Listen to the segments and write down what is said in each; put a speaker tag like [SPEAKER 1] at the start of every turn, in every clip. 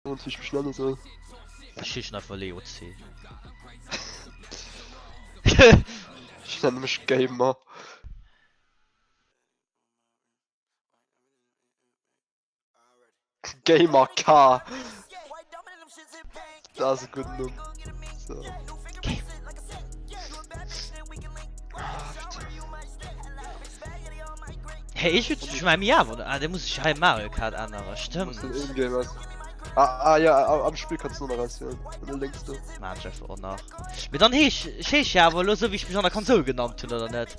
[SPEAKER 1] Und ich beschneiden soll.
[SPEAKER 2] Ich nach Leo C.
[SPEAKER 1] Ich nenne mich Gamer. Gamer K. Das ist ein guter Name. So.
[SPEAKER 2] Hey, ich würde schon mal im Jahr, oder? Ah, der muss ich halt Mario Kart anderer, stimmt.
[SPEAKER 1] Ja, am Spiel kannst du nur noch rausführen. Und dann denkst du.
[SPEAKER 2] Mann, Jeff, auch nach. Mit dann ich ja, aber so wie ich mich an der Konsole genannt habe, oder nicht?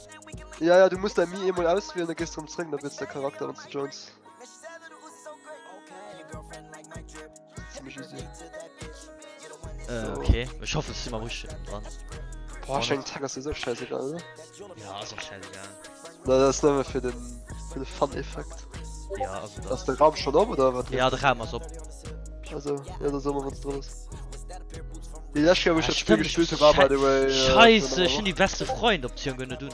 [SPEAKER 1] Ja, du musst dein Mi immer auswählen, dann gehst du ums Ring, dann wird's der Charakter und zu Jones. Ziemlich easy.
[SPEAKER 2] Okay. Ich hoffe, es ist immer ruhig dran.
[SPEAKER 1] Boah, Schenk Tag ist so scheißegal, oder?
[SPEAKER 2] Ja, ist auch scheißegal.
[SPEAKER 1] Na, das ist nur für den Fun-Effekt.
[SPEAKER 2] Ja, also
[SPEAKER 1] Das ist der Raum schon ab, oder was?
[SPEAKER 2] Ja, der Raum ist ab.
[SPEAKER 1] Also, ja, da sehen wir, was drin ist. Die letzte, wo ich das Spiel
[SPEAKER 2] stimmt,
[SPEAKER 1] gespielt habe, war by the way.
[SPEAKER 2] Scheiße, ich bin die beste Freund-Option können tun.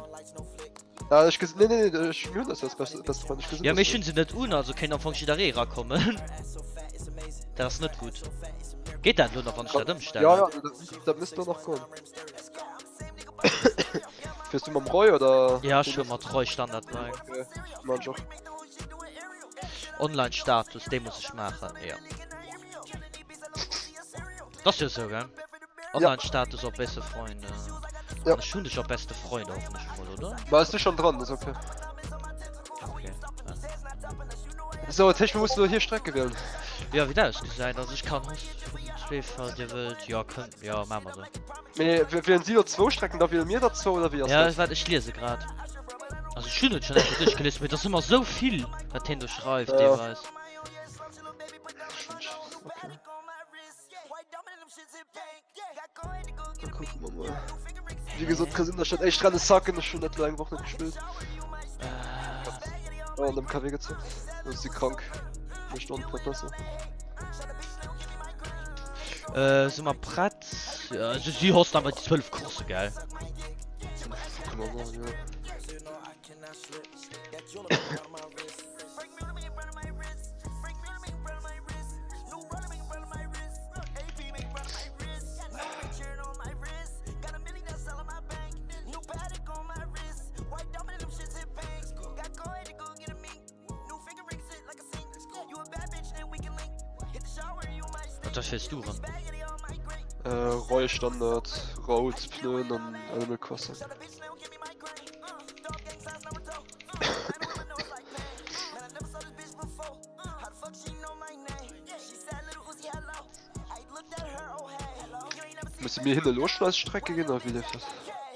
[SPEAKER 1] Ja, ich gesehen. Nee, ich mir das als beste Freund. Ich gesehen.
[SPEAKER 2] Ja, mich sind sie nicht un, also können von Shidarera kommen. Das ist nicht gut. Geht dann nur noch von Stadt umstellen?
[SPEAKER 1] Ja, da müsst du noch kommen. Fährst du mal am Roy oder?
[SPEAKER 2] Ja, schon mal treu Standard rein.
[SPEAKER 1] Okay, manch auch.
[SPEAKER 2] Online-Status, den muss ich machen, ja. Das ist ja so, gell? Online-Status auf beste Freunde.
[SPEAKER 1] Ja.
[SPEAKER 2] Schon dich auch beste Freunde hoffentlich mal, oder?
[SPEAKER 1] Warst du schon dran, das ist okay.
[SPEAKER 2] Okay.
[SPEAKER 1] So, Technik musst du hier Strecke wählen.
[SPEAKER 2] Ja, wie das gesagt, also ich kann Schwefer, der Welt, ja, könnt, ja, machen wir so.
[SPEAKER 1] Wir wählen sie nur 2 Strecken, da wählen wir dazu oder wie?
[SPEAKER 2] Ja, warte, ich lese gerade. Also ich schon einfach durchgelesen, aber das ist immer so viel, was Nintendo schreibt,
[SPEAKER 1] Ja.
[SPEAKER 2] der weiß.
[SPEAKER 1] Okay. Dann gucken wir mal. Wie gesagt, Kasim, da steht echt dran, es sagt, ich schon nicht lange Woche nicht gespielt. Oh, und im KW gezockt. Da ist sie krank. Eine Stunde besser.
[SPEAKER 2] Sind wir bereit? Ja, also sie hast aber die 12 Kurse, geil.
[SPEAKER 1] Gucken wir mal, ja.
[SPEAKER 2] Das fährst du ran.
[SPEAKER 1] Roy Standard, Road, Pnön und Animal Crossing. Müssen wir hin eine Losschleißstrecke gehen oder wie läuft das?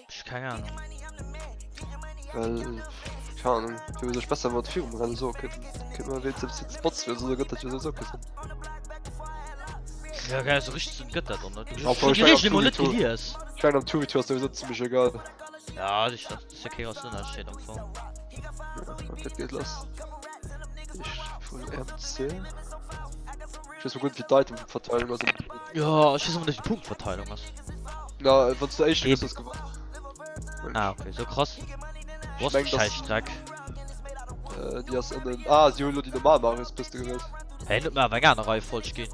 [SPEAKER 2] Ich keine Ahnung.
[SPEAKER 1] Weil, keine Ahnung, ich würde sich besser mit Führung rennen, so, können wir jetzt Spots für so gut, dass wir so sind.
[SPEAKER 2] Ja, geil, so richtig sind Götter drin, ne? Du
[SPEAKER 1] Aber ich
[SPEAKER 2] hast
[SPEAKER 1] mein,
[SPEAKER 2] nicht gelierst.
[SPEAKER 1] Ich meine, am Tour-Tour ist sowieso ziemlich egal.
[SPEAKER 2] Ja, das ist okay, was drin steht am Anfang.
[SPEAKER 1] Ja, okay, geht los. Ich voll MC. Ich weiß so gut wie die Item-Verteilung also.
[SPEAKER 2] Ja, ich weiß aber nicht, die Punktverteilung ist.
[SPEAKER 1] Na, wenn du echt ist das gewonnen.
[SPEAKER 2] Ah, okay, so krass. Du hast
[SPEAKER 1] mein,
[SPEAKER 2] einen Scheißdreck.
[SPEAKER 1] Die hast in den. Ah, sie holen die normal machen, jetzt bist du gewählt.
[SPEAKER 2] Hey, nicht mehr, aber gerne Reihe falsch gehen.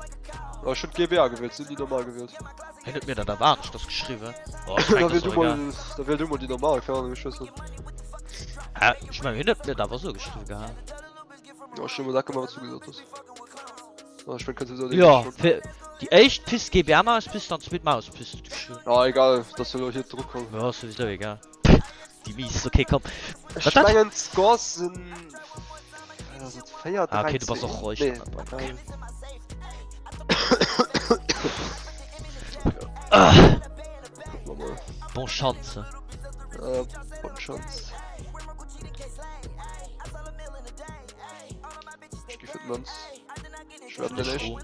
[SPEAKER 1] Aber ich hab GBA gewählt, sind die normal gewählt.
[SPEAKER 2] Hey, nicht mehr, da war nicht das geschrieben. Oh, ich
[SPEAKER 1] Da
[SPEAKER 2] mein,
[SPEAKER 1] wähl
[SPEAKER 2] das
[SPEAKER 1] du
[SPEAKER 2] egal.
[SPEAKER 1] mal, da wähl du mal die normal, keine Ahnung, ich weiß nicht.
[SPEAKER 2] Ja, ich meine, nicht mehr, da war so geschrieben gehabt.
[SPEAKER 1] Ja, stimmt, da kann man was zugesagt hast. Ah, ich mein, kannst du so
[SPEAKER 2] Ja, für die echt Pist GBA mal ist Pist, dann mit Maus Pist geschrieben.
[SPEAKER 1] Ja, egal, das soll hier Druck kommen.
[SPEAKER 2] Ja, sowieso egal. Die mies, okay, komm.
[SPEAKER 1] Ich meine, Scores sind. Das sind Feier
[SPEAKER 2] Ah, okay, du warst auch ruhig.
[SPEAKER 1] Nee.
[SPEAKER 2] Okay. Ah,
[SPEAKER 1] Gucken wir mal.
[SPEAKER 2] bon Chance.
[SPEAKER 1] Bonne Chance. Ich geh für uns. Ich werde
[SPEAKER 2] Das ist
[SPEAKER 1] nicht.
[SPEAKER 2] gut.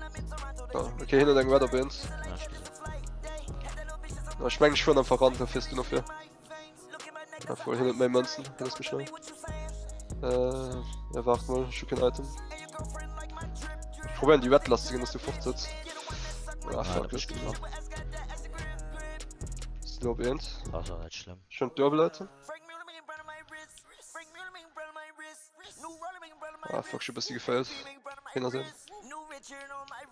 [SPEAKER 1] Ja, okay, hinter deinem weiter bei uns.
[SPEAKER 2] Ja, ich gesehen.
[SPEAKER 1] Ja, ich meine, ich schon einfach ran, da fährst du noch für. Ja, voll hinter meinen Münzen, lass mich schnell. Ja, warte mal, ich hab kein Item. Ich probiere die Red Last zu gehen, dass du fortsetzt. Ja,
[SPEAKER 2] Ah,
[SPEAKER 1] fuck,
[SPEAKER 2] da
[SPEAKER 1] das
[SPEAKER 2] bist du
[SPEAKER 1] geht
[SPEAKER 2] noch.
[SPEAKER 1] noch. Das ist nur eins.
[SPEAKER 2] Also, nicht schlimm.
[SPEAKER 1] Schon Double Item. Ah, fuck, ich hab bisschen gefeiert. Hintersehen.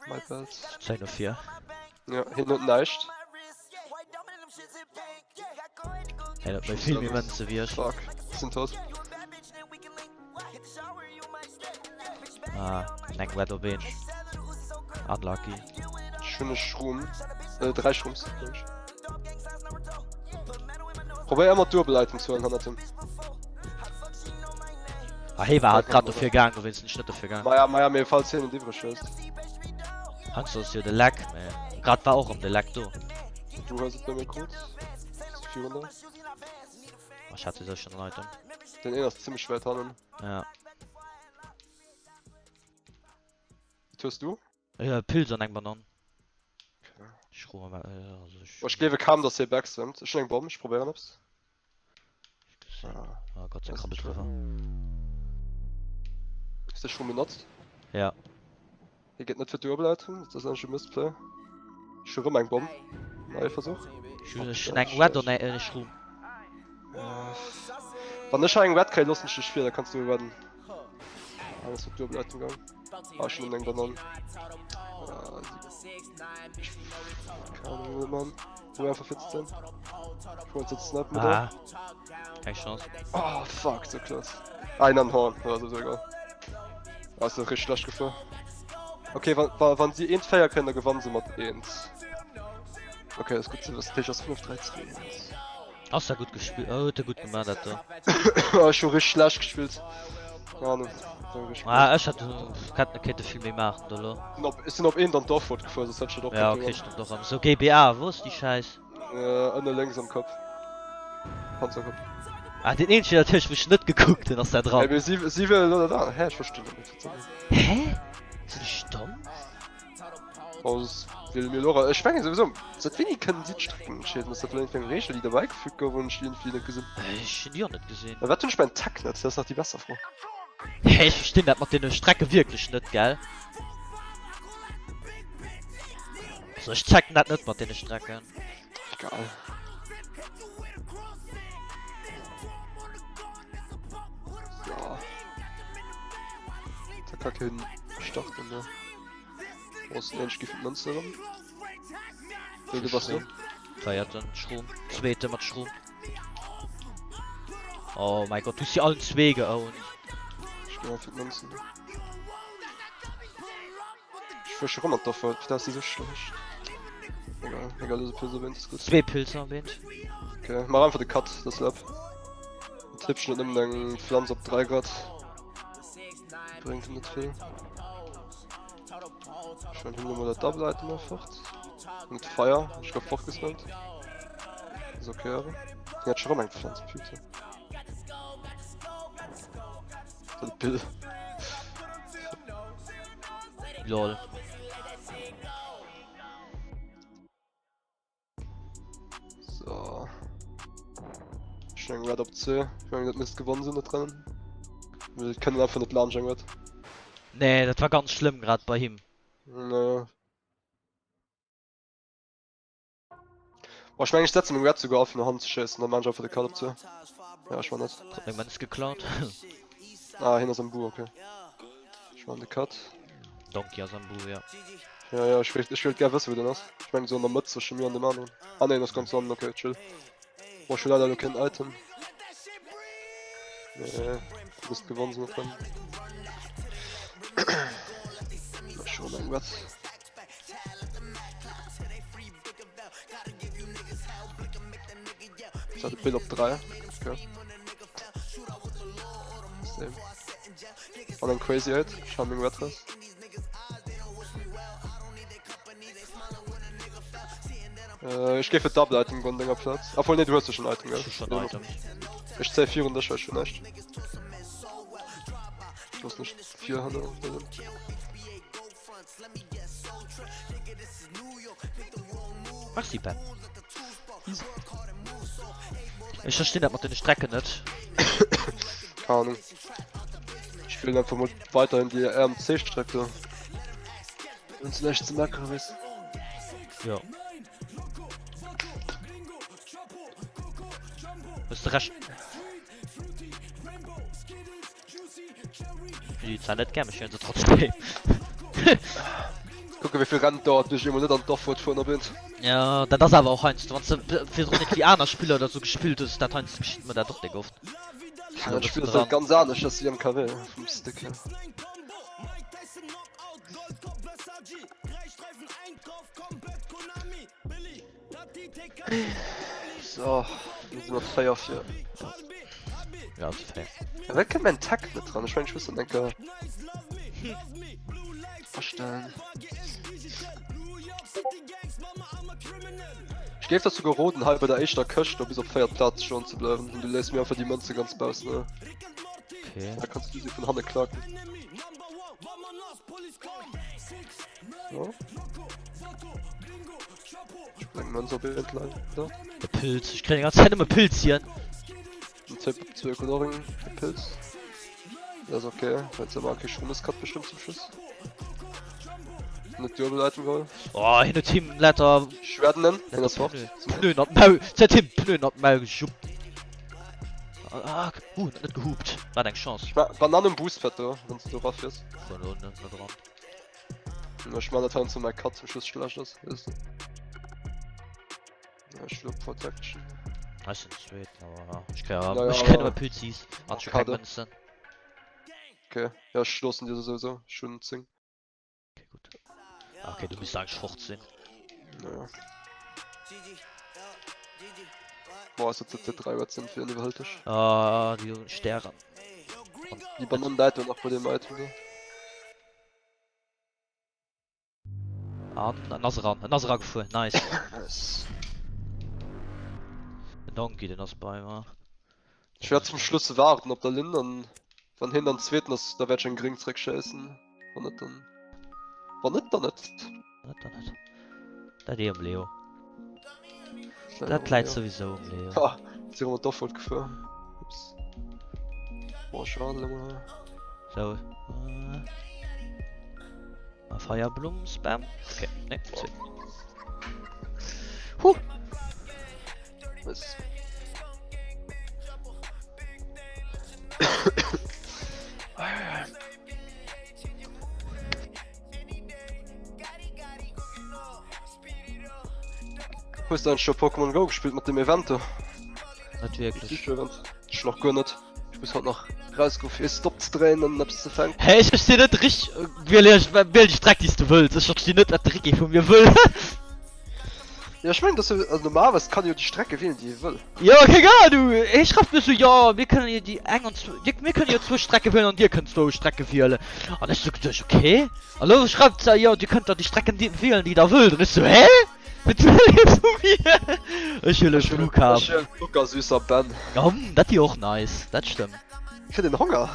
[SPEAKER 1] My bad.
[SPEAKER 2] 10 auf 4.
[SPEAKER 1] Ja, hin und nicht.
[SPEAKER 2] Hey, das bei viel mehr Menschen wie ich.
[SPEAKER 1] Fuck, die sind tot.
[SPEAKER 2] Ah, nein, wer da bin. Unlucky.
[SPEAKER 1] Schöne Schrum. 3 Schrums. Probier immer Durchleitung zu hören,
[SPEAKER 2] Ah, hey, war halt gerade dafür gegangen, du willst nicht dafür gegangen.
[SPEAKER 1] Maja, mir fällt 10 in die Brüste.
[SPEAKER 2] Angst, dass hier der Lack, man. Gerade war auch um der Lack, du.
[SPEAKER 1] Du hörst es bei mir kurz. 400.
[SPEAKER 2] Oh, ich hatte das schon Leute.
[SPEAKER 1] Den ist ziemlich schwer dran.
[SPEAKER 2] Ja.
[SPEAKER 1] Tust du?
[SPEAKER 2] Ja, Pilze an einem Banan.
[SPEAKER 1] Okay.
[SPEAKER 2] Ich ruhe mal, also
[SPEAKER 1] Ich gebe kaum, dass hier backswimmt. Ich Bomben, ich probiere es.
[SPEAKER 2] Oh Gott, der
[SPEAKER 1] das ist
[SPEAKER 2] Krabbeltreffer.
[SPEAKER 1] Ist der schon benutzt?
[SPEAKER 2] Ja.
[SPEAKER 1] Hier geht nicht für Durchleitung, das ist ein schönes Mistplay. Ich schwöre mein Bomben. Neuer Versuch.
[SPEAKER 2] Ich schneide einen Wett oder nicht rum.
[SPEAKER 1] Wenn ich einen Wett kriege, lass mich nicht spielen, da kannst du werden. Alles für Durchleitung gegangen. Ah, schon in den Bananen. Keine Ahnung, Mann. Wo er einfach 14. Ich wollte jetzt snappen mit
[SPEAKER 2] Ah. Keine Chance.
[SPEAKER 1] Oh, fuck, so klasse. Einen Horn, also so egal. Das ist richtig schlecht gefahren. Okay, wann sie einen Feier können, dann gewonnen sie mit 1. Okay, das ist gut zu wissen. Das ist 5-3-2.
[SPEAKER 2] Hast du gut gespielt? Oh, der gut gemacht hat da.
[SPEAKER 1] Oh, schon richtig schlecht gespielt. Ja, ne.
[SPEAKER 2] Ah, ich hatte eine Kette viel mehr machen, oder?
[SPEAKER 1] Ist denn ob einen dann doch fortgefahren, das hat schon doch.
[SPEAKER 2] Ja, okay, stimmt doch. So GBA, wo ist die Scheiß?
[SPEAKER 1] An der längs am Kopf. Panzerkopf.
[SPEAKER 2] Ah, den ähnlichen natürlich hab ich nicht geguckt, den hast du da drauf.
[SPEAKER 1] Ey, sie will oder da. Hä, ich verstehe nicht.
[SPEAKER 2] Hä? Sind die stumm?
[SPEAKER 1] Oh, das will mir Laura. Ich meine sowieso, seit wenig können sie strecken. Ich hätte mir vielleicht eine Regel, die dabei gefügt haben und ich irgendwie nicht gesehen.
[SPEAKER 2] Ich hab die auch nicht gesehen.
[SPEAKER 1] Aber was tun ich meinen Takt nicht? Das ist noch die beste Frau.
[SPEAKER 2] Hä, ich verstehe das macht den Strecke wirklich nicht, gell? So, ich check das nicht mit den Strecken.
[SPEAKER 1] Egal. Ja. Da kann kein Starten, ne? Brauchst du ähnlich Gift Monster rum? Wilde was du?
[SPEAKER 2] Feiert dann Schrum. Zweite mit Schrum. Oh mein Gott, du siehst alle Zwege auch.
[SPEAKER 1] Ich geh einfach Monster. Ich fürchte rum davor, da ist die so schlecht. Egal, diese Pilze sind, ist gut.
[SPEAKER 2] 2 Pilze am Wind.
[SPEAKER 1] Okay, mach einfach den Cut, das Lab. Ein Tippschnitt nimm den Pflanz ab 3 Grad. Bringt ihm nicht viel. Ich will hier nur mal der Double Item einfach. Mit Fire, ich glaub fortgesnallt. Ist okay, aber. Die hat schon mal ein Pflanz, Püte. Das Bild.
[SPEAKER 2] Lol.
[SPEAKER 1] So. Schnell Red ab C. Ich meine, das Mist gewonnen sind da drin. Wir können einfach nicht launchen, Red.
[SPEAKER 2] Nee, das war ganz schlimm gerade bei ihm.
[SPEAKER 1] Naja. Boah, ich meine, ich setze mit dem Red sogar auf, eine Hand zu schießen, dann manche einfach die Karte ab C. Ja, ich war nicht.
[SPEAKER 2] Irgendwann ist geklaut.
[SPEAKER 1] Ah, hinter seinem Bu, okay. Ich war in der Cut.
[SPEAKER 2] Donkey aus Ambu, ja.
[SPEAKER 1] Ja, ich will gerne wissen, wie du das. Ich meine, so in der Mütze zwischen mir und dem anderen. Ah, ne, das kommt zusammen, okay, chill. Boah, ich will leider noch kein Item. Nee, du bist gewonnen, so dran. Mal schon, mein Gott. Ich hatte Bill auf 3. Okay. Same. Und dann Crazy Head, Charming Redress. Ich gehe für Double Item Gondinger Platz. Obwohl, ne, du hast ja schon Item, gell?
[SPEAKER 2] Ich schon
[SPEAKER 1] Ja,
[SPEAKER 2] Item.
[SPEAKER 1] Ich zähl 4 und das war schon echt. Ich muss nicht 4 Hände auf der Hand.
[SPEAKER 2] Mach sie, Ben. Ich verstehe das mit den Strecken nicht.
[SPEAKER 1] Keine Ahnung. Ich will einfach mal weiterhin die RMC-Strecke. Wenn es leicht zu merken ist.
[SPEAKER 2] Ja. Bist du rasch? Die Zahl nicht gerne, ich höre sie trotzdem.
[SPEAKER 1] Gucke, wie viel Rand dort durch immer nicht an Dorfwort vorne bin.
[SPEAKER 2] Ja, dann das aber auch eins. Wenn du für so nicht wie einer Spieler oder so gespielt ist, dann eins geschieht mir da doch nicht oft.
[SPEAKER 1] Ja, das Spiel ist halt ganz anders, als die am KW vom Stick her. So, wir sind noch 2 auf 4.
[SPEAKER 2] Ja, das ist fair.
[SPEAKER 1] Ja, wer kennt meinen Takt nicht dran? Ich meine, ich wüsste denke. Verstellen. Ich gebe das sogar roten halb bei der echter Köcht, bis auf Feierplatz schon zu bleiben. Und du lässt mir einfach die Münze ganz baus, ne?
[SPEAKER 2] Okay.
[SPEAKER 1] Da kannst du sie von Hand klagen. So. Ich bringe Münze Bild lang. Da.
[SPEAKER 2] Der Pilz. Ich krieg die ganze Zeit immer Pilz hier.
[SPEAKER 1] Ein Tipp zu Ökonoring, der Pilz. Das ist okay, jetzt aber kein Schwimmes-Cut bestimmt zum Schluss. Nicht Dürbeleiten wollen.
[SPEAKER 2] Oh, hin und Teamleiter.
[SPEAKER 1] Ich werde nennen, wenn das macht.
[SPEAKER 2] Pneu not Maul. Zet hin, Pneu not Maul geschuppt. Ah, nicht gehupt. War deine Chance.
[SPEAKER 1] Bananen Boostfett, wenn du drauf wirst.
[SPEAKER 2] Von unten, nicht dran.
[SPEAKER 1] Ich meine, das zu meinem Cut zum Schluss schlecht ist. Ja, ich glaube Protection.
[SPEAKER 2] Das ist straight, aber ich kann ja.
[SPEAKER 1] Naja,
[SPEAKER 2] Ich kenne
[SPEAKER 1] aber-
[SPEAKER 2] immer Pilzis. Hat schon
[SPEAKER 1] Karte.
[SPEAKER 2] kein Münzen.
[SPEAKER 1] Okay, ja, schlossen dir sowieso. Schön Zing.
[SPEAKER 2] Okay, gut. Okay, du bist eigentlich fort sind.
[SPEAKER 1] Naja. Boah, ist jetzt der 3 Watt sind für eine behalte ich.
[SPEAKER 2] Ah, die Sterne.
[SPEAKER 1] Die Bananenleiter noch bei dem Item, ne?
[SPEAKER 2] Ah, ein Nasran gefahren. Nice.
[SPEAKER 1] Nice.
[SPEAKER 2] Danke, den das bei mir.
[SPEAKER 1] Ich werde zum Schluss warten, ob der Lindern von hinten an zweiten ist, da werd ich einen Geringstreck scheißen. War nicht dann. War nicht dann nicht.
[SPEAKER 2] Nicht. Da die um Leo.
[SPEAKER 1] Ja,
[SPEAKER 2] Das Kleid
[SPEAKER 1] ja.
[SPEAKER 2] sowieso um Leo.
[SPEAKER 1] Ha, jetzt haben wir doch voll gefahren. Ups. Boah, schade, Junge.
[SPEAKER 2] So. Feuerblumen, Spam. Okay, ne, zwei. Huh!
[SPEAKER 1] Nice. Wo ist denn schon Pokémon Go gespielt mit dem Event?
[SPEAKER 2] Nicht wirklich.
[SPEAKER 1] Ich noch gar nicht. Ich muss halt noch rausgehen, für Stop zu drehen und etwas zu fangen.
[SPEAKER 2] Hey, ich verstehe nicht richtig, welche Strecke die du willst. Ich verstehe nicht, was Ricky von mir will.
[SPEAKER 1] Ja, ich meine, also normalerweise kann ich die Strecke wählen, die ich will.
[SPEAKER 2] Ja, okay, egal, du. Ich schreibe mir so, ja, wir können hier die eng und wir können hier 2 Strecken wählen und ihr könnt 2 Strecken wählen. Und ich so, das ist okay. Hallo, schreibt ja, ihr könnt doch die Strecken wählen, die da will. Und ich so, hä? Was will ihr von mir? Ich will einen Flughafen.
[SPEAKER 1] Ich will Zucker, süßer Ben.
[SPEAKER 2] Ja, das ist auch nice. Das stimmt.
[SPEAKER 1] Ich will den Hunger.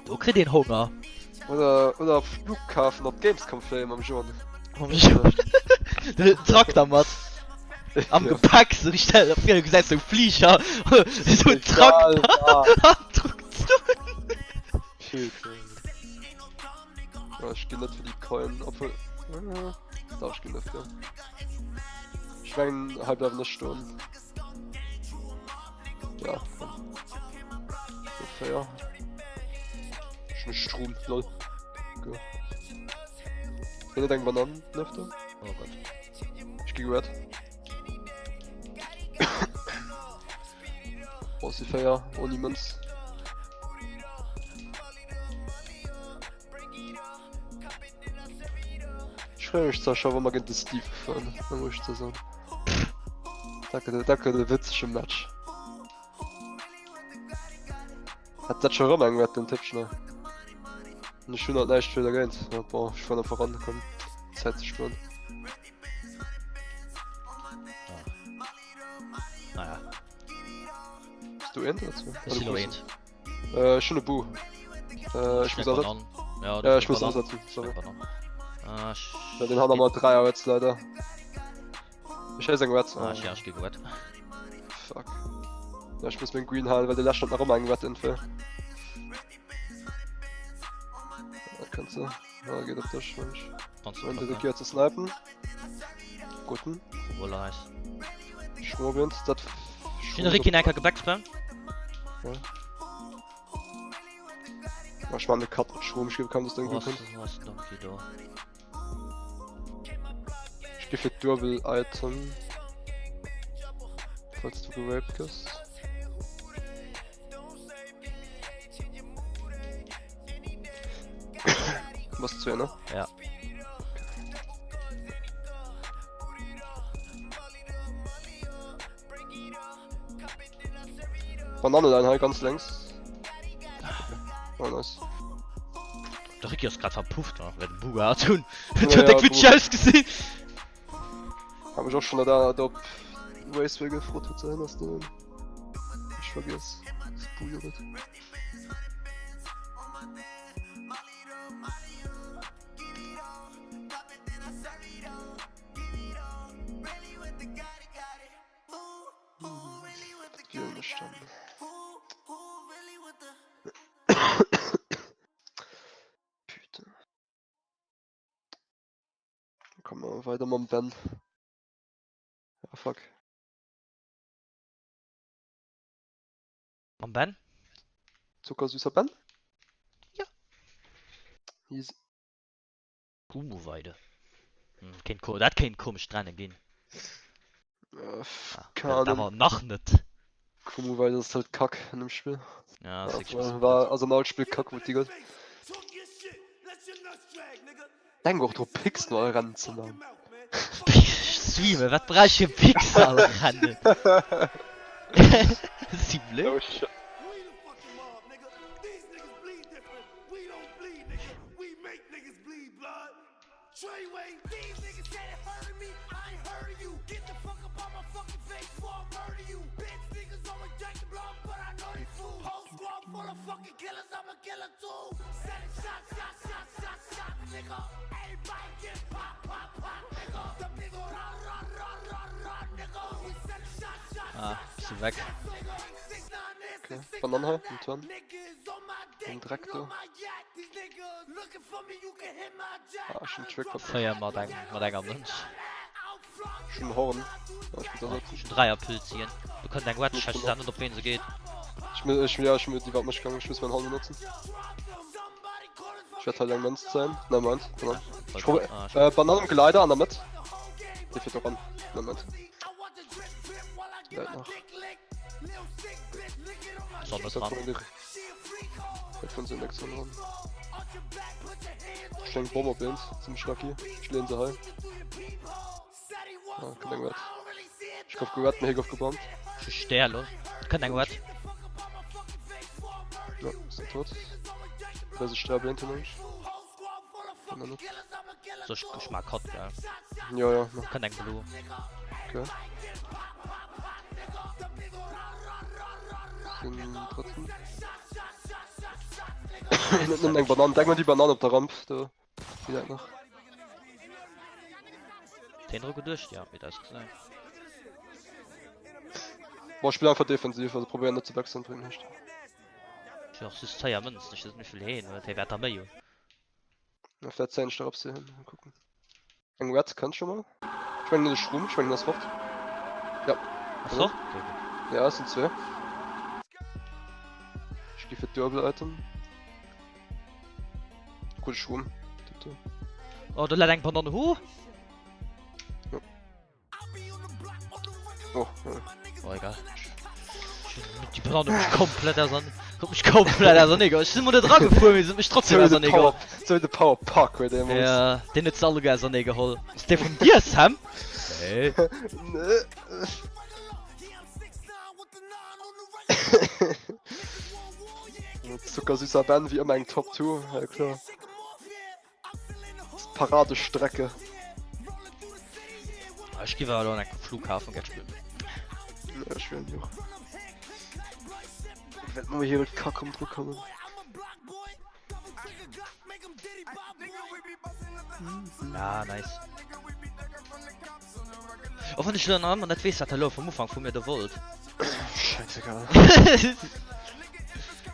[SPEAKER 2] Du kriegst den Hunger.
[SPEAKER 1] Oder Flughafen auf Gamescom Flame am John.
[SPEAKER 2] Traktor macht. Am
[SPEAKER 1] Ja.
[SPEAKER 2] Gepäck, so ich stelle auf jeden Fall so ein Flieger. So ein
[SPEAKER 1] Egal,
[SPEAKER 2] Traktor.
[SPEAKER 1] ja.
[SPEAKER 2] Druckt
[SPEAKER 1] Shit. Ja, ich geh nicht für die Coin, obwohl. Da ich geh nicht für. Ich mein, halb eine Stunde. Ja, komm. So fair. Schon Strom, lol. Okay. Wenn ihr denkt, Bananen, Lüfte?
[SPEAKER 2] Oh Gott.
[SPEAKER 1] Ich geh gehört. Brauchst die Feier, ohne Münz. Ich freue mich zwar schon, wenn wir gegen den Steve fahren, dann muss ich zu sagen. Danke, der witzige Match. Hat das schon rumgehört, den Tipp schnell. Und ich bin halt leicht wieder gerannt. Ja, boah, ich kann vorankommen. Zeit zu spüren.
[SPEAKER 2] Naja,
[SPEAKER 1] Bist du end oder so?
[SPEAKER 2] ist die Lorraine.
[SPEAKER 1] Schon eine Bu. Ich muss ersetzen.
[SPEAKER 2] Ja,
[SPEAKER 1] Ich muss ersetzen, sorry.
[SPEAKER 2] Ah,
[SPEAKER 1] Ja, den haben wir mal 3 jetzt leider. Ich hätte sagen, was.
[SPEAKER 2] Ah, ich geh gut.
[SPEAKER 1] Fuck. Ja, ich muss mir den Green halten, weil der Lash hat noch immer irgendwas Info. Da kannst du. Ja, geht auf das, Mensch. Wenn du hier zu snipen. Guten.
[SPEAKER 2] Wohl heiß.
[SPEAKER 1] Schwurwind, das.
[SPEAKER 2] Ich bin Ricky Necker gebackspam.
[SPEAKER 1] Ja. Ich mal eine Karte mit Strom, ich kann das Ding
[SPEAKER 2] Was
[SPEAKER 1] gut.
[SPEAKER 2] was Donkey da?
[SPEAKER 1] Ich gebe für Double-Item. Falls du geraped hast. Was zu Ende?
[SPEAKER 2] Ja.
[SPEAKER 1] Banane dann halt ganz längs. Oh, nice.
[SPEAKER 2] Der Ricky ist gerade verpufft, ne? Wenn Buga tun.
[SPEAKER 1] Ja,
[SPEAKER 2] Der
[SPEAKER 1] ja,
[SPEAKER 2] wird
[SPEAKER 1] gut.
[SPEAKER 2] scheiß gesehen.
[SPEAKER 1] Hab ich auch schon da Raceway gefrotet sein, dass du. Ich vergiss. Das Buja wird. Hier in der Stadt. Putain. Dann kommen wir weiter mit dem Ben. Ja, fuck.
[SPEAKER 2] Am Ben?
[SPEAKER 1] Zuckersüßer Ben?
[SPEAKER 2] Ja.
[SPEAKER 1] Easy.
[SPEAKER 2] Kumu-Weide. Kein Ko, das kein komisch dran gehen.
[SPEAKER 1] Keine
[SPEAKER 2] Da
[SPEAKER 1] Ahnung.
[SPEAKER 2] war noch nicht.
[SPEAKER 1] Kumu, weil das ist halt Kack in dem Spiel.
[SPEAKER 2] Ja,
[SPEAKER 1] Ja,
[SPEAKER 2] das ist
[SPEAKER 1] war also mal Spiel Kack mit Digga. Denk auch, du pickst nur ran zu machen.
[SPEAKER 2] Streamer, was brauchst du für Pixel ran? Sie blöd?
[SPEAKER 1] Oh shit.
[SPEAKER 3] Treyway, these niggas said it hurting me, I ain't hurting you. Get the fuck up on my fucking face before I murder you. Bitch niggas always drinking blood, but I know they fool. Whole squad full of fucking killers, I'm a killer too. Sending shots, nigga. Everybody get pop, nigga. The nigga run, nigga. We sending shots,
[SPEAKER 2] Ah, bist du weg.
[SPEAKER 1] Okay, Banane, ein Turn. Ein Traktor. Ah, schon Trick gehabt.
[SPEAKER 2] Feuer mal dein Mensch.
[SPEAKER 1] Schon Horn. Ja, ich bin da
[SPEAKER 2] Schon Dreierpilz hier. Du kannst dein Watch, scheiße, dann auf wen sie geht.
[SPEAKER 1] ich will die Wand nicht gegangen, ich muss meinen Horn benutzen. Ich werde halt lang Mensch sein. Nein, Moment. Banane. Ich probier, Banane und Gleiter an der Mitte. Die fehlt doch an. Nein, Moment. Gleit nach.
[SPEAKER 2] Besonders
[SPEAKER 1] Das
[SPEAKER 2] dran.
[SPEAKER 1] hat von von den Lektionen ran. Ich denke Bomberbilds, ziemlich lucky. Ich lehne sie heim. Ah, kein Ding wert. Ich hab gehört, mir hier aufgebombt.
[SPEAKER 2] Schon sterlo. Kann dein Watch.
[SPEAKER 1] Ja, ist er tot. Wer sich sterbe hinter mich.
[SPEAKER 2] So Geschmack hat, ja.
[SPEAKER 1] Ja, ja, ja.
[SPEAKER 2] Kann dein Blue.
[SPEAKER 1] Okay. Den trotzdem. Nimm den Bananen, denk mal die Banane auf der Rampe, da. Wieder noch.
[SPEAKER 2] Den Rücken durch, ja, wie das gesagt.
[SPEAKER 1] Boah, ich spiele einfach defensiv, also probieren nicht zu wechseln, bringt nicht.
[SPEAKER 2] Ich auch süß Zeier Münz, nicht, dass nicht viel hin, weil der wird dabei, jo.
[SPEAKER 1] Ja, vielleicht 10 Stück sie hin, mal gucken. Ein Red kannst schon mal. Ich meine, das Strom, ich meine, das Wort. Ja.
[SPEAKER 2] Achso?
[SPEAKER 1] Ja, es sind 2. Ich gehe für Double-Item. Gut, Strom.
[SPEAKER 2] Oh, du lässt ein Banane hoch?
[SPEAKER 1] Oh, ja.
[SPEAKER 2] Oh, egal. Die Banane mich komplett ersann. Mich komplett ersann, Digga. Ich bin nur da dran gefahren, wir sind mich trotzdem ersann, Digga.
[SPEAKER 1] So wie der Power Pack, weil der
[SPEAKER 2] Ja, den hat alle ersann, Digga, hol. Ist der von dir, Sam? Nee.
[SPEAKER 1] Nee. Zuckersüßer Ben wie immer ein Top 2, ja klar. Paradestrecke.
[SPEAKER 2] Ich gehe mal an einen Flughafen jetzt spielen.
[SPEAKER 1] Ja, ich will nicht. Wenn wir hier mit Kack um Druck kommen.
[SPEAKER 2] Ja, nice. Auch wenn ich dann an nicht weiß, dass er vom Anfang von mir da wollt.
[SPEAKER 1] Scheißegal.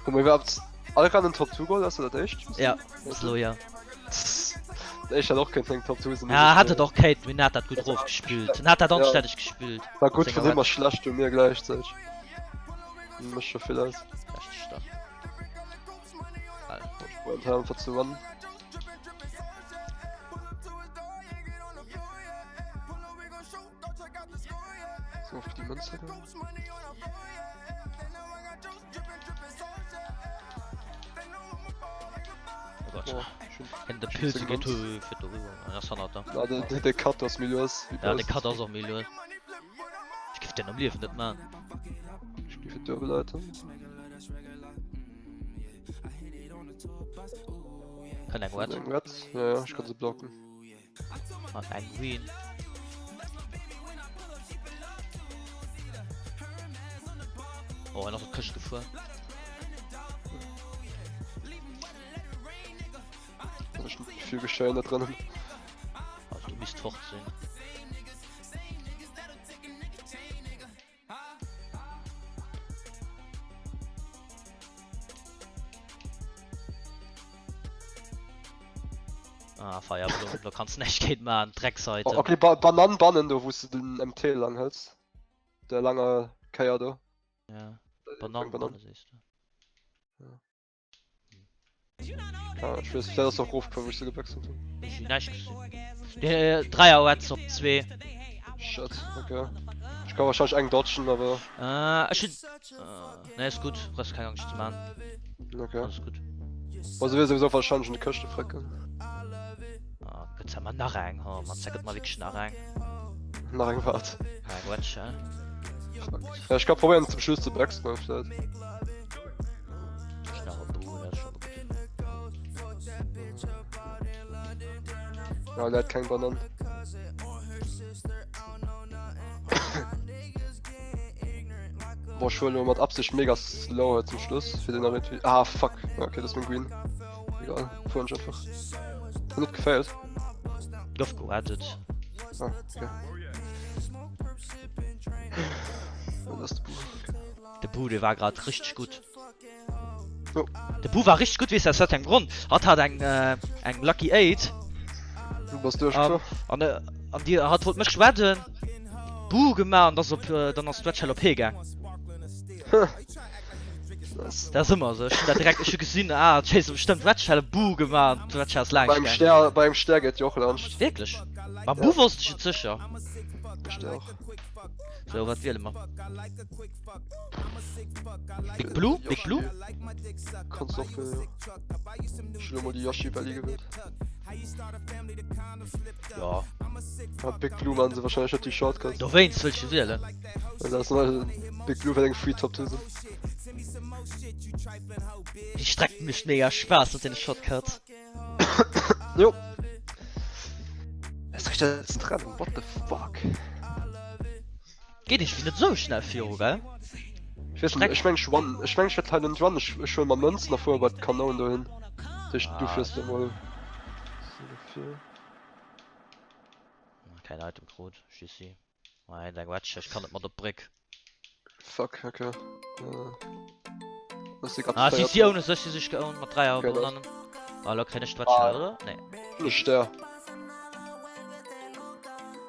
[SPEAKER 1] Guck mal, wir haben alle gerade einen Top 2 Goal, hast du das echt?
[SPEAKER 2] Ja, slow, ja.
[SPEAKER 1] Ich hatte auch keinen Top 2.
[SPEAKER 2] Ja, hatte doch Kate, wie hat das gut drauf gespielt. Dann hat er doch
[SPEAKER 1] Ja.
[SPEAKER 2] ständig gespielt.
[SPEAKER 1] War gut, von dem
[SPEAKER 2] was
[SPEAKER 1] was schlecht du mir gleichzeitig. Mischt schon viel aus.
[SPEAKER 2] Richtig stark. Alter.
[SPEAKER 1] Und haben verzuwandern. So, für die Münze da.
[SPEAKER 2] Oh Gott.
[SPEAKER 1] Oh, schön.
[SPEAKER 2] In der Pilze geht
[SPEAKER 1] Segment.
[SPEAKER 2] für darüber. Ja, das hat er.
[SPEAKER 1] Ja, der Cut aus Milios.
[SPEAKER 2] Ja, der Cut aus auch Million. Ich gebe den am Leben nicht, man.
[SPEAKER 1] Ich gehe für Dürbeleitung.
[SPEAKER 2] Kann ein Wet.
[SPEAKER 1] Ja, ich kann sie blocken.
[SPEAKER 2] Und ein Green. Oh, noch ein Küche gefahren.
[SPEAKER 1] Da ist nicht viel Geschehen da drinnen.
[SPEAKER 2] Also du müsst fortsehen. Ah, Feuerblumen, da kannst du nicht gehen, man. Dreckseite.
[SPEAKER 1] Oh, okay, Bananenbannen, da wo du den MT lang hältst. Der lange Keier da.
[SPEAKER 2] Ja.
[SPEAKER 1] Bananen.
[SPEAKER 2] Bananen siehst du.
[SPEAKER 1] Ja, ich weiß, vielleicht ist auch raufgekommen, wo ich sie gewechselt habe.
[SPEAKER 2] Ich hab nicht gesehen. Der 3er Wets auf 2.
[SPEAKER 1] Shit, okay. Ich kann wahrscheinlich einen dodgen, aber.
[SPEAKER 2] Ich ne, ist gut. Du hast keine Angst zu machen.
[SPEAKER 1] Okay.
[SPEAKER 2] Alles gut.
[SPEAKER 1] Also wir sowieso wahrscheinlich eine Köchte frecken.
[SPEAKER 2] Ah, jetzt haben wir nachrein, ha. Man sagt mal wirklich nachrein.
[SPEAKER 1] Nach einem Wart.
[SPEAKER 2] Kein Quatsch, ja.
[SPEAKER 1] Ja, ich kann probieren zum Schluss zu Backspin vielleicht.
[SPEAKER 2] Schneller Bu, das ist schon gut.
[SPEAKER 1] Ja, der hat keinen Bananen. Boah, ich wollte mit Absicht mega slow zum Schluss für den Arrhythmie. Ah, fuck. Ja, okay, das ist mein Green. Egal, vorhin schon einfach. Hat nicht gefällt.
[SPEAKER 2] Luft gerettet.
[SPEAKER 1] Ah, okay. Ja, das ist der Buch.
[SPEAKER 2] Der Bu, der war gerade richtig gut.
[SPEAKER 1] Oh.
[SPEAKER 2] Der Bu war richtig gut, wie es das hat einen Grund. Hat ein Lucky 8.
[SPEAKER 1] Du warst durchgekommen.
[SPEAKER 2] An die hat wohl mich werden. Bu gemacht und das auf, dann auf Stretch OP gegangen.
[SPEAKER 1] Nice.
[SPEAKER 2] Das ist immer so. Ich hab da direkt schon gesehen, ah, Chase bestimmt Stretch Bu gemacht. Stretch ist lang.
[SPEAKER 1] Beim Stern geht Joch launcht.
[SPEAKER 2] Wirklich? Beim Bu wusste ich jetzt sicher.
[SPEAKER 1] Ich auch.
[SPEAKER 2] So, was will man? Big Blue? Big Blue?
[SPEAKER 1] Kannst auch für Schlimmer die Yoshi Belly gewählt.
[SPEAKER 2] Ja.
[SPEAKER 1] Ja, Big Blue machen sie wahrscheinlich nicht die Shortcuts.
[SPEAKER 2] Du weinst, welche wählen?
[SPEAKER 1] Weil das mal Big Blue wäre Free Top 2 sind.
[SPEAKER 2] Die strecken mich mega Spaß mit den Shotcuts.
[SPEAKER 1] Jo. Es riecht jetzt dran. What the fuck?
[SPEAKER 2] Geht nicht wie nicht so schnell für, gell?
[SPEAKER 1] Ich weiß nicht, ich mein, ich werde halt nicht wann, ich will mal Münzen davor über die Kanonen dahin. Du fährst ja wohl.
[SPEAKER 2] Kein Item Code, schieß sie. Nein, dein Quatsch, ich kann nicht mal der Brick.
[SPEAKER 1] Fuck, okay. Das ist grad
[SPEAKER 2] Ah,
[SPEAKER 1] gefeiert.
[SPEAKER 2] sie ohne, dass sie sich geohnt mit 3
[SPEAKER 1] Okay,
[SPEAKER 2] Abonnenten. Hallo, keine Stretcher, oder? Nee.
[SPEAKER 1] Nicht der.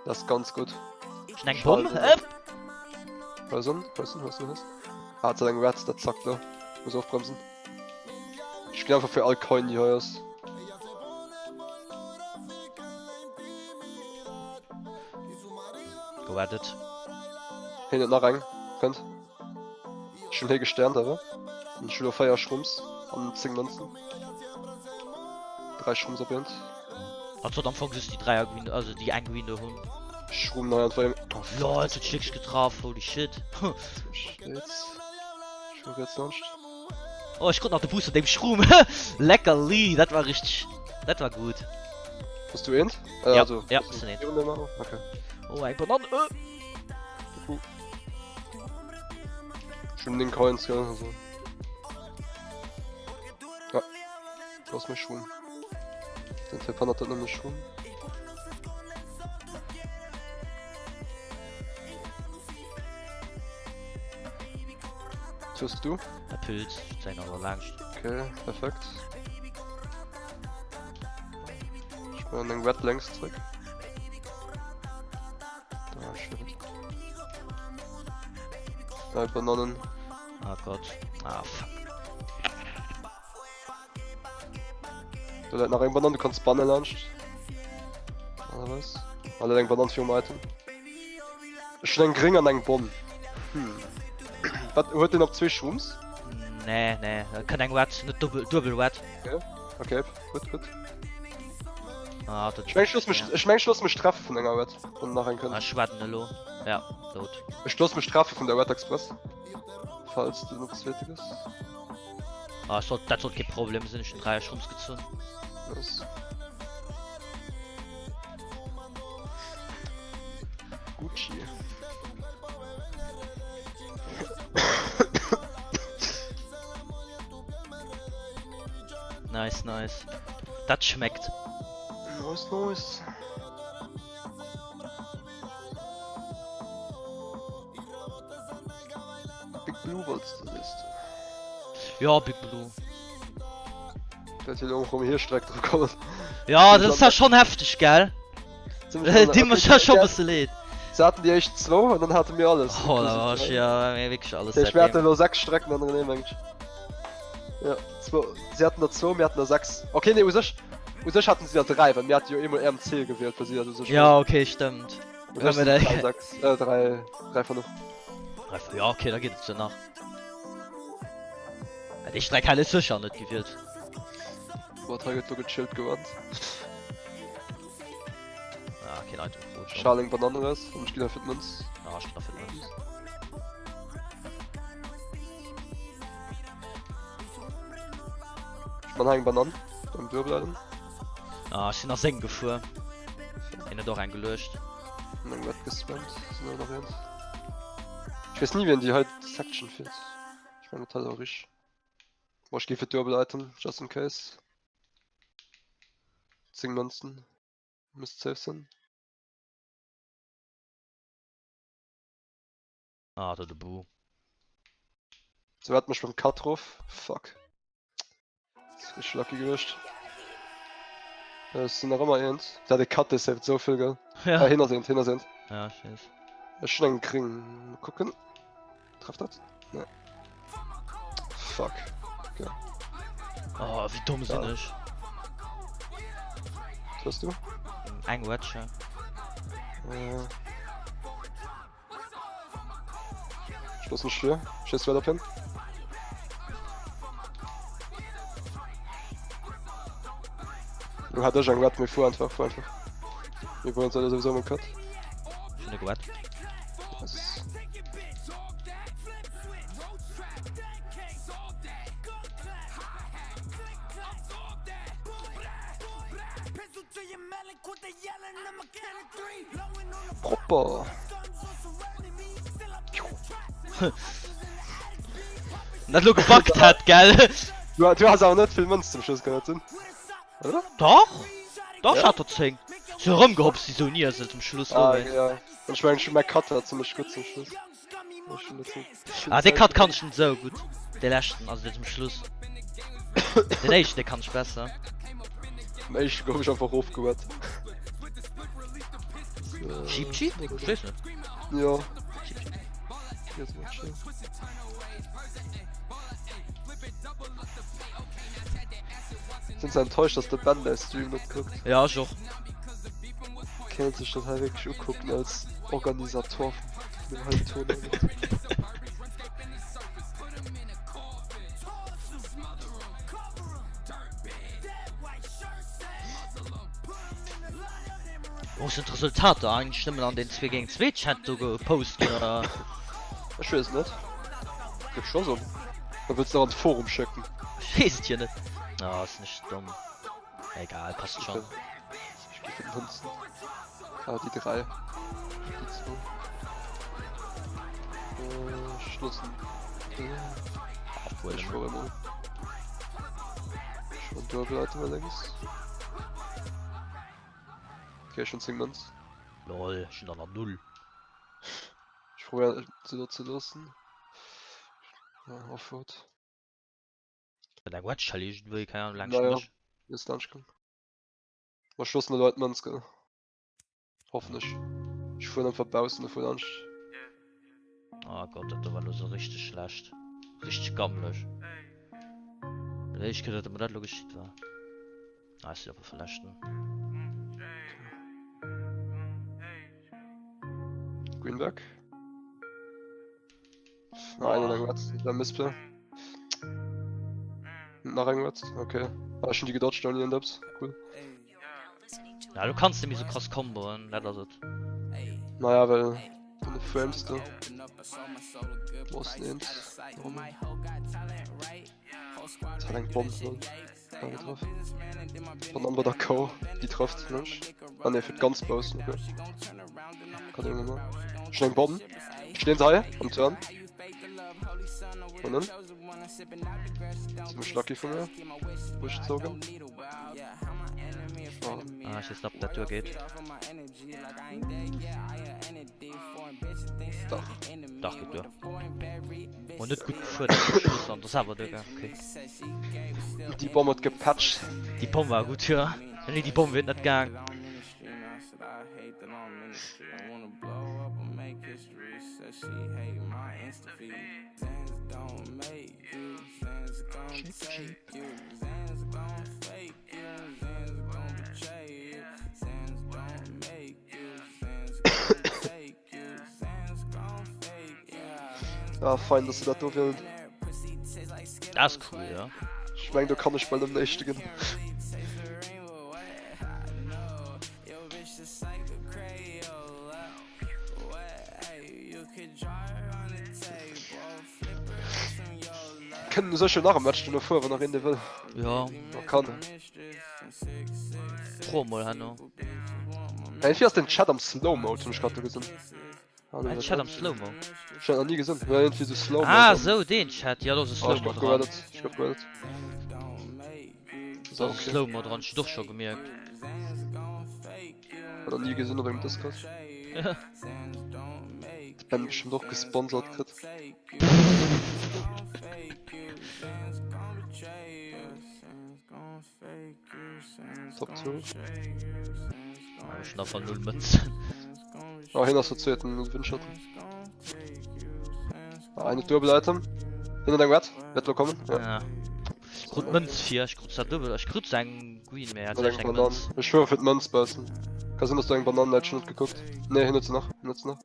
[SPEAKER 1] Das ist ganz gut.
[SPEAKER 2] Schnell
[SPEAKER 1] Schade.
[SPEAKER 2] Bumm,
[SPEAKER 1] Hörst du? Ah, hat er einen Rats, der zackt da. Muss aufbremsen. Ich geh einfach für alle Coin, die heuerst.
[SPEAKER 2] Gewartet.
[SPEAKER 1] Hinten nach rein. Könnt. Schon hier gesternt, aber. Und schon auf Feier Schrums. An 10 Münzen. 3 Schrums abhängt.
[SPEAKER 2] Also am Anfang ist die 3er Green, also die 1 Green der Hund.
[SPEAKER 1] Schrum neu an vor ihm. Oh,
[SPEAKER 2] Lol, jetzt schlägst getroffen, holy shit.
[SPEAKER 1] Jetzt. Ich will jetzt nicht.
[SPEAKER 2] Oh, ich konnte nach der Booster dem Schrum. Leckerli, das war richtig. Das war gut.
[SPEAKER 1] Hast du Int?
[SPEAKER 2] Ja,
[SPEAKER 1] also.
[SPEAKER 2] ja,
[SPEAKER 1] hast
[SPEAKER 2] ist
[SPEAKER 1] du
[SPEAKER 2] ein Int.
[SPEAKER 1] Int immer noch? Okay.
[SPEAKER 2] Oh, ein Banane.
[SPEAKER 1] Schon den Coins, ja. Also. Ja. Du hast mir Schwung. Den Tepan hat dann nämlich Schwung. Tust du?
[SPEAKER 2] Der Pilz, sein aber langst.
[SPEAKER 1] Okay, perfekt. Ich bin den Red längs zurück. Da, shit. Da, Bananen.
[SPEAKER 2] Oh Gott. Ah, fuck.
[SPEAKER 1] Vielleicht nach irgendwann du kannst Banne launchen. Oder was? Alle irgendwann an für Item. Schon ein Gring an einen Bomb. Was, hört den noch 2 Shrooms?
[SPEAKER 2] Nee, nee, kann eng wat, net Double wat.
[SPEAKER 1] Okay, gut.
[SPEAKER 2] Ah, dat
[SPEAKER 1] Ich mein Schluss mit Strafe von einer Wet. Und nachher können.
[SPEAKER 2] Schwaden lo. Ja, tot.
[SPEAKER 1] Ich schluss mit Strafe von der Wet Express. Falls du noch was Wichtiges.
[SPEAKER 2] Ah, dat soll kein Problem sinn, ich den 3 Schums gezogen.
[SPEAKER 1] Nice. Gucci.
[SPEAKER 2] Nice. Dat schmeckt.
[SPEAKER 1] Nice. Big Blue wolltest du Liste.
[SPEAKER 2] Ja, Big Blue.
[SPEAKER 1] Der hat hier irgendwo hier streckt gekommen.
[SPEAKER 2] Ja, das ist ja schon heftig, gell? Die muss ja schon ein bisschen leid.
[SPEAKER 1] Sie hatten die echt 2 und dann hatten wir alles.
[SPEAKER 2] Oh, da war's ja wirklich alles.
[SPEAKER 1] Ich werde nur 6 Strecken an den Mensch. Ja, 2. Sie hatten nur 2, wir hatten nur 6. Okay, ne, us hatten sie ja 3, weil wir hatten ja immer RMC gewählt, weil sie also so
[SPEAKER 2] Ja, okay, stimmt.
[SPEAKER 1] Können wir da 3 von noch.
[SPEAKER 2] Ja, okay, da geht es ja nach. Die Strecke alles sicher nicht gewählt.
[SPEAKER 1] War Tage so gechillt gewandt.
[SPEAKER 2] Ja, okay, Item.
[SPEAKER 1] Charling Bananas und Spieler Fitmans.
[SPEAKER 2] Ja, ich dafür nicht.
[SPEAKER 1] Man hängen Bananen beim Wirbelleiten.
[SPEAKER 2] Ah, ich bin nach Senken gefahren. Eine doch eingelöscht.
[SPEAKER 1] Und dann wird gespammt. Sind noch eins. Ich weiß nie, wenn die halt Section fehlt. Ich meine, total auch richtig. Boah, ich gehe für Wirbelleiten, just in case. 10 Münzen. Müsste safe sein.
[SPEAKER 2] Ah, da der Bu.
[SPEAKER 1] So hat mich beim Cut drauf. Fuck. Das ist lucky gelöscht. Das sind noch immer eins. Der Cut ist halt so viel, gell?
[SPEAKER 2] Ja.
[SPEAKER 1] Hinter sind.
[SPEAKER 2] Ja, scheiße.
[SPEAKER 1] Das ist schon ein Kring. Mal gucken. Trifft das? Ne. Fuck. Okay.
[SPEAKER 2] Oh, wie dumm sind
[SPEAKER 1] Ja.
[SPEAKER 2] ich.
[SPEAKER 1] Was hast du?
[SPEAKER 2] Ein Watch, ja.
[SPEAKER 1] Schluss nicht schwer. Schießt weiter hin. Du hattest schon gerade mir vor einfach. Wir wollen uns alle sowieso mal cut.
[SPEAKER 2] Schöne Gewalt.
[SPEAKER 1] Das ist
[SPEAKER 3] Pencil to your melon, quit the yelling, I'm a count of 3. Blowing on the
[SPEAKER 1] proper.
[SPEAKER 3] guns all surrounding me. Still up
[SPEAKER 2] Das lo gepackt hat, gell?
[SPEAKER 1] Du hast auch nicht viel Münz zum Schluss gehabt, oder?
[SPEAKER 2] Doch! Doch,
[SPEAKER 1] Ja?
[SPEAKER 2] hat er 10. So rumgehopst, die so nie sind zum Schluss.
[SPEAKER 1] Ah,
[SPEAKER 2] ey.
[SPEAKER 1] ja. Und ich meine schon, mein Cut war ziemlich gut zum Schluss.
[SPEAKER 2] Ah, der Cut kann ich nicht so gut. Der letzten, also der zum Schluss. Der nächste, der kann ich besser.
[SPEAKER 1] Ich glaube, ich einfach aufgehört.
[SPEAKER 2] Cheap Cheap? Ich weiß nicht.
[SPEAKER 1] Ja. Jetzt mal chill. Sind sie enttäuscht, dass der Band der Stream nicht guckt?
[SPEAKER 2] Ja, schon.
[SPEAKER 1] Kennt sich das halt wirklich angucken als Organisator von dem halben Tournament.
[SPEAKER 2] Wo sind die Resultate eigentlich? Stimmen an den 2 gegen 2 Chat du gepostet oder?
[SPEAKER 1] Ich weiß nicht. Gibt schon so. Dann willst du auch ein Forum schicken.
[SPEAKER 2] Ich weiß hier nicht. Ah, ist nicht dumm. Egal, passt schon.
[SPEAKER 1] Ich geh für den Hunzen. Ah, die 3. Die 2. Schlussen.
[SPEAKER 2] Obwohl,
[SPEAKER 1] Ich vor immer. Schon Doppelleiter mal links. Okay, schon 10 Münz.
[SPEAKER 2] lol, schon an der 0.
[SPEAKER 1] Ich probiere sie dort zu lassen. Ja, aufhört.
[SPEAKER 2] Bei der Watch Challenge will ich keine Ahnung, lang
[SPEAKER 1] Naja.
[SPEAKER 2] nicht.
[SPEAKER 1] Jetzt Lunchgang. Mal Schluss mit Leuten Münz, gell? Hoffentlich. Ich fuhr dann verbausen und fuhr Lunch.
[SPEAKER 2] Oh Gott, das war nur so richtig schlecht. Richtig gammelig. Ich könnte das logisch war. Ah, ist aber verlächten.
[SPEAKER 1] Greenberg. Einer irgendwas. Der Missplay. Nach irgendwas. Okay. War schon die gedodged und in Dubs. Cool.
[SPEAKER 2] Ja, du kannst nämlich so krass komboen, leider so.
[SPEAKER 1] Naja, weil. Deine Frames da. Was denn? Warum? Das hat ein Bomb. Ja, getroffen. Von dann war der Co. Die trifft, Mensch. Ah ne, für ganz Boss. Okay. Kann irgendwann mal. Schnell Bomben. Stehen sie am Turn. Und dann? Ziemlich lucky von mir. Durchgezogen. Oh.
[SPEAKER 2] Ah, ich weiß nicht, ob der Tür geht.
[SPEAKER 1] Doch.
[SPEAKER 2] Doch, geht ja. Und nicht gut geführt, das aber Digga, okay.
[SPEAKER 1] Die Bombe hat gepatcht.
[SPEAKER 2] Die Bombe war gut, ja. Nee, die Bombe wird nicht gegangen.
[SPEAKER 1] Ja, fein, dass du das da willst.
[SPEAKER 2] Das ist cool, ja.
[SPEAKER 1] Ich meine, du kannst nicht bei dem nächsten gehen. Können solche nach dem Match noch vor, wenn er reden will.
[SPEAKER 2] Ja,
[SPEAKER 1] Man kann.
[SPEAKER 2] pro mal, Hanno.
[SPEAKER 1] Irgendwie hast den Chat am Slow-Mode, den ich gerade gesehen.
[SPEAKER 2] Ein Chat am Slow-Mo.
[SPEAKER 1] Ich hab noch nie gesehen. Ja, irgendwie so Slow-Mode.
[SPEAKER 2] Ah, so, den Chat. Ja, das ist
[SPEAKER 1] Oh, ich
[SPEAKER 2] Slow-Mo
[SPEAKER 1] glaub
[SPEAKER 2] dran.
[SPEAKER 1] geredet. Ich glaub geredet. So,
[SPEAKER 2] Das ist
[SPEAKER 1] okay.
[SPEAKER 2] Slow-Mo dran, ich hab doch schon gemerkt.
[SPEAKER 1] Hat noch nie gesehen oder im Discord.
[SPEAKER 2] Ja.
[SPEAKER 1] Ich bin bestimmt doch gesponsert kriegt. Top 2.
[SPEAKER 2] Ah, ich noch von 0 Münzen.
[SPEAKER 1] Ah, hin hast du zweiten Windschatten. Ah, eine Double-Item. Hinter deinem Wert. Wird kommen. Ja.
[SPEAKER 2] Ja. Gut Münz 4, ich kreuze da Double, ich kreuze einen Green mehr, als
[SPEAKER 1] Oder
[SPEAKER 2] ich
[SPEAKER 1] ein
[SPEAKER 2] einen
[SPEAKER 1] Bananen.
[SPEAKER 2] Münz.
[SPEAKER 1] Ich schwöre, für den Mönz beißen. Kann sein, dass du einen Bananen schon nicht geguckt. Ne, hinter noch. Hinter noch.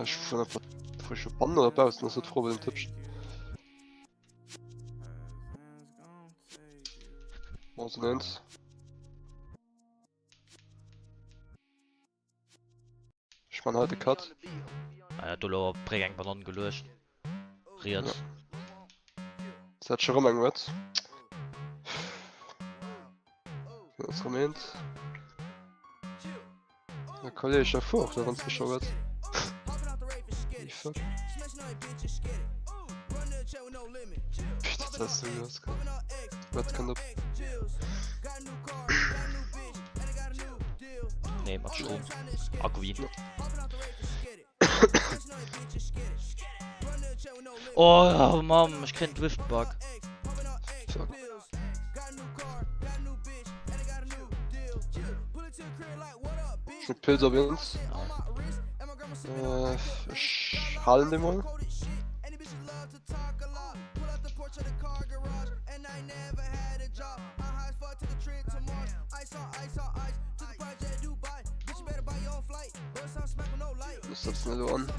[SPEAKER 1] Ich schwöre, frische Bananen oder beißen, das wird froh mit dem Tippsch. Was nennt's? Ich meine halt die Cut.
[SPEAKER 2] Ah ja, Dollar bringt einen Bananen gelöscht. Riert.
[SPEAKER 1] Ja. Das hat schon rumgehört. Das Moment. Der Kollege ist ja vor, der uns geschaut hat. Wie fuck? Bitte, das ist so los. Was kann da.
[SPEAKER 2] Nee, mach Strom. Akkuin. Oh, Mann, ich kenn Driftbug.
[SPEAKER 1] Fuck. Mit Pilzer bei uns. Hallen den mal. Das setzt nicht so an.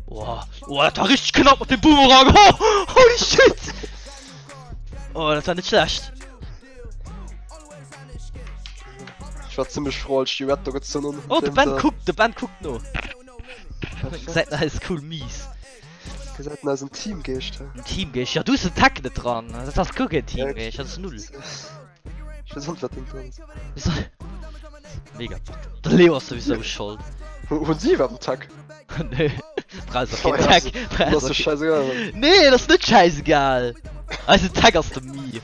[SPEAKER 2] Boah, das war richtig knapp mit dem Boomerang. Oh, holy shit. Oh, das war nicht schlecht.
[SPEAKER 1] Ich war ziemlich froh, als ich die Wette gezogen habe.
[SPEAKER 2] Oh, der Band guckt noch. Seid ist cool mies.
[SPEAKER 1] Gesagt, da ist ein Team gehst.
[SPEAKER 2] Ein Team gehst, ja, du bist ein Tag nicht dran. Das hast Cookie Team gehst, das ist 0.
[SPEAKER 1] Ich weiß nicht, was den dran ist.
[SPEAKER 2] Mega. Der Leo ist sowieso schuld.
[SPEAKER 1] Und sie war am Tag.
[SPEAKER 2] Nee, Preis auf
[SPEAKER 1] Oh,
[SPEAKER 2] jeden
[SPEAKER 1] ja,
[SPEAKER 2] Tag.
[SPEAKER 1] Das ist scheißegal.
[SPEAKER 2] Nee, das ist nicht scheißegal. Also Tag aus dem Mie.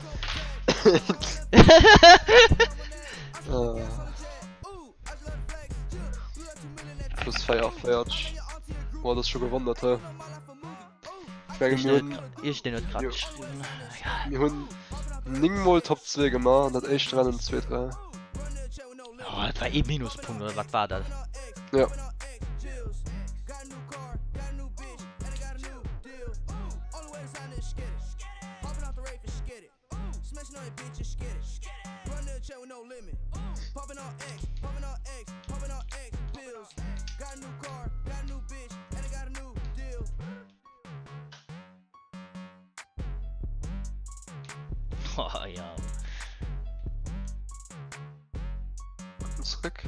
[SPEAKER 1] Ah. Plus feiert. Boah, das schon gewundert, hä?
[SPEAKER 2] Ich den nicht gerade
[SPEAKER 1] Jo.
[SPEAKER 2] geschrieben.
[SPEAKER 1] Wir haben Ningmol Top 2 gemacht und das echt Rennen 2-3.
[SPEAKER 2] Oh, das war eh Minuspunkt, oder was war das?
[SPEAKER 1] Ja.
[SPEAKER 2] Oh, ja.
[SPEAKER 1] Zurück.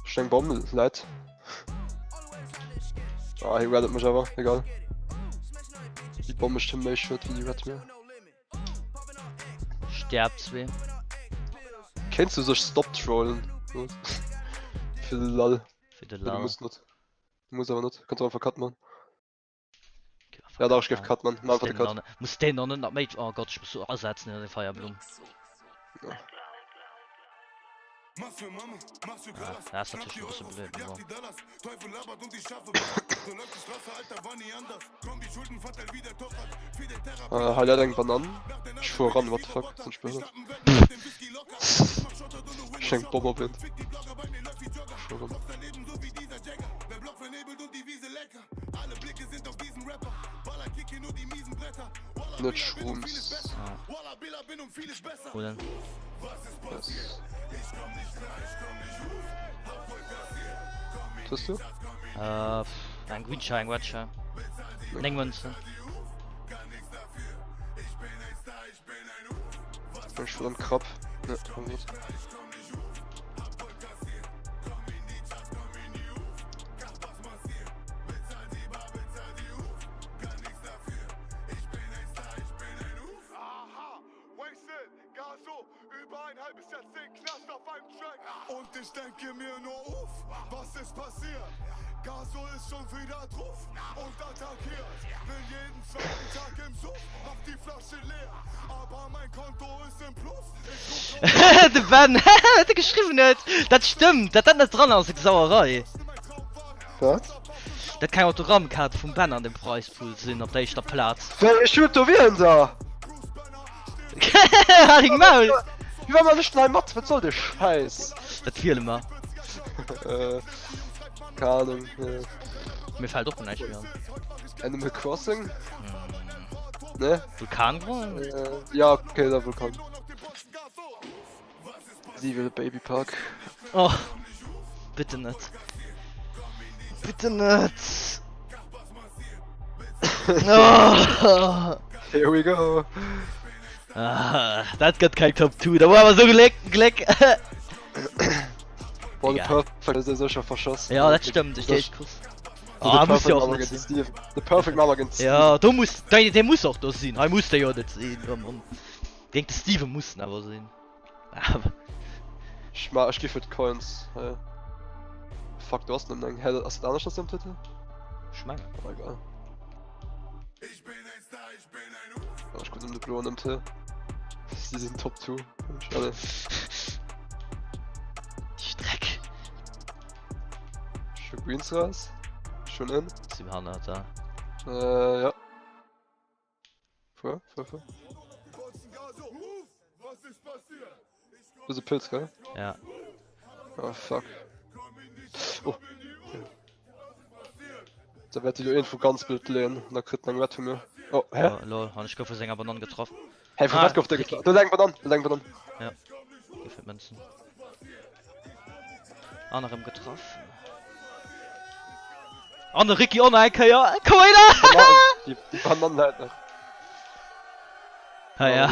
[SPEAKER 1] Schenk Bombe, leid. Ah, hier redet mich aber, egal. Die Bombe stimmt mir schon, wie die Red mir.
[SPEAKER 2] Sterbt weh.
[SPEAKER 1] Kennst du so Stop-Trollen? Für den Lall.
[SPEAKER 2] Für den
[SPEAKER 1] Du
[SPEAKER 2] Lau.
[SPEAKER 1] musst nicht. Du musst aber nicht. Kannst du einfach Cut machen. Ja, da ich gebe Cut, man. Mach einfach den Cut.
[SPEAKER 2] Muss den noch nicht mit. Oh Gott, ich muss so ersetzen in den Feuerblumen.
[SPEAKER 1] Ja.
[SPEAKER 2] Ja, das ist natürlich ein bisschen blöd. Aber
[SPEAKER 1] Halt den Bananen. Ich fuhr ran, what the fuck. Sind später. Schenk Bombe blind. Fuhr ran. Nicht Shrooms.
[SPEAKER 2] Wo denn?
[SPEAKER 1] Yes. Tust du?
[SPEAKER 2] Ein Grünschein, Watcher. Nengmünze.
[SPEAKER 1] Bin ich verdammt Krab. Ne, komm nicht.
[SPEAKER 3] Und ich denke mir nur, uff, was ist passiert? Gaso ist schon wieder drauf und attackiert. Will jeden zweiten Tag im Suff, hab die Flasche leer. Aber mein Konto ist im Plus.
[SPEAKER 2] Der Ben, hat er geschrieben hat. Das stimmt, das hat nicht dran aus der Sauerei.
[SPEAKER 1] Was?
[SPEAKER 2] Das kann Autogrammkarte vom Ben an dem Preispool sind, auf der ich da Platz.
[SPEAKER 1] Wer ist schon da?
[SPEAKER 2] Hat ich Maul.
[SPEAKER 1] Wie war man nicht rein macht? Was soll der Scheiß?
[SPEAKER 2] Das viel immer.
[SPEAKER 1] Keine Ahnung.
[SPEAKER 2] Mir fällt doch nicht mehr.
[SPEAKER 1] Animal Crossing? Ne?
[SPEAKER 2] Vulkanbrunnen?
[SPEAKER 1] Ja, okay, der Vulkan. Sie will Baby Park.
[SPEAKER 2] Oh. Bitte nicht. Bitte nicht. Oh.
[SPEAKER 1] Here we go.
[SPEAKER 2] Ah, das geht kein Top 2. Da war aber so Gleck.
[SPEAKER 1] Boah, der
[SPEAKER 2] Egal.
[SPEAKER 1] Perfect ist ja so schon verschossen.
[SPEAKER 2] Ja, das stimmt. Ich geh kurz.
[SPEAKER 1] Der
[SPEAKER 2] Ah, muss
[SPEAKER 1] Perfect
[SPEAKER 2] ja auch
[SPEAKER 1] Mama
[SPEAKER 2] nicht
[SPEAKER 1] gegen
[SPEAKER 2] sein.
[SPEAKER 1] Steve. Der Perfect Mama gegen Steve.
[SPEAKER 2] Ja, du musst. Der muss auch das sehen. Er muss der ja nicht sehen. Ich denke, Steven muss ihn aber sehen. Aber.
[SPEAKER 1] Ich geh für die Coins. Fuck, du hast noch einen. Hey, hast du da noch was im Titel?
[SPEAKER 2] Schmecken.
[SPEAKER 1] Aber egal. Ja, ich guck in die Blue und T. Sie sind Top 2. Schade.
[SPEAKER 2] Streck.
[SPEAKER 1] Schon Greens raus. Schon in.
[SPEAKER 2] 700 da.
[SPEAKER 1] Ja. Vor. Du bist ein Pilz, gell?
[SPEAKER 2] Ja.
[SPEAKER 1] Oh, fuck. Oh. Da werd ich ja irgendwo ganz Bild lehnen. Da kriegt man Red von mir. Oh, hä?
[SPEAKER 2] Oh, lol, hab ich für Sänger Bananen getroffen.
[SPEAKER 1] Hey, von
[SPEAKER 2] Ah,
[SPEAKER 1] was kauft der
[SPEAKER 2] Ricky.
[SPEAKER 1] getroffen? Du lenk Bananen.
[SPEAKER 2] Ja. Gefällt Münzen. Anderem getroffen. Anne Ricky ohne Ecke, ja. Komm wieder!
[SPEAKER 1] Die Bananen halt noch.
[SPEAKER 2] Ah, ja.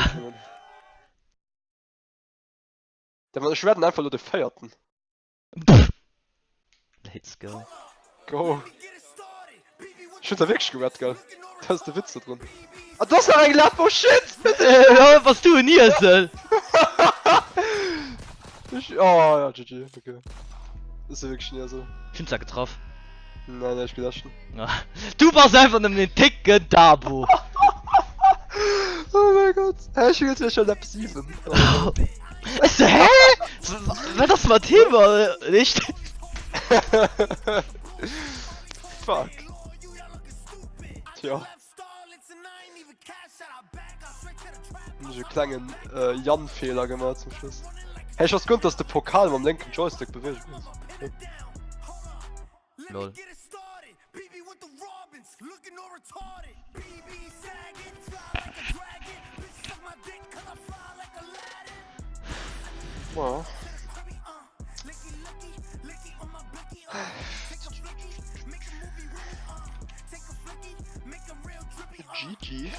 [SPEAKER 1] Der war werden einfach nur die Feierten.
[SPEAKER 2] Let's go.
[SPEAKER 1] Go. Ich bin da wirklich gewährt, gell? Da ist der Witz da drin. Ah, du hast ja reingeladen, oh shit!
[SPEAKER 2] Ja, was du nie soll.
[SPEAKER 1] Oh ja, GG, okay. Das ist ja wirklich nie so.
[SPEAKER 2] Find's ja getroffen.
[SPEAKER 1] Nein, ich gedacht schon.
[SPEAKER 2] Ja. Du warst einfach nur den Ticket Dabo.
[SPEAKER 1] Oh mein Gott. Hä, ich will jetzt ja schon Lab 7. Oh.
[SPEAKER 2] Weißt du, hä? War das mal Thema, nicht?
[SPEAKER 1] Fuck. Tja. Ich einen kleinen Jan-Fehler gemacht zum Schluss. Hey, ich hast gut, dass der Pokal am linken Joystick bewegt ist.
[SPEAKER 2] Lol.
[SPEAKER 3] Get it started. BB with the Robins, looking all retarded. BB sagging, fly like a dragon. Bitch suck my dick 'cause I fly like Aladdin.
[SPEAKER 1] Ja.
[SPEAKER 3] Licky, licky, licky on my blicky. Take a flicky, make a movie real. Take a flicky, make a real drippy.
[SPEAKER 1] GG.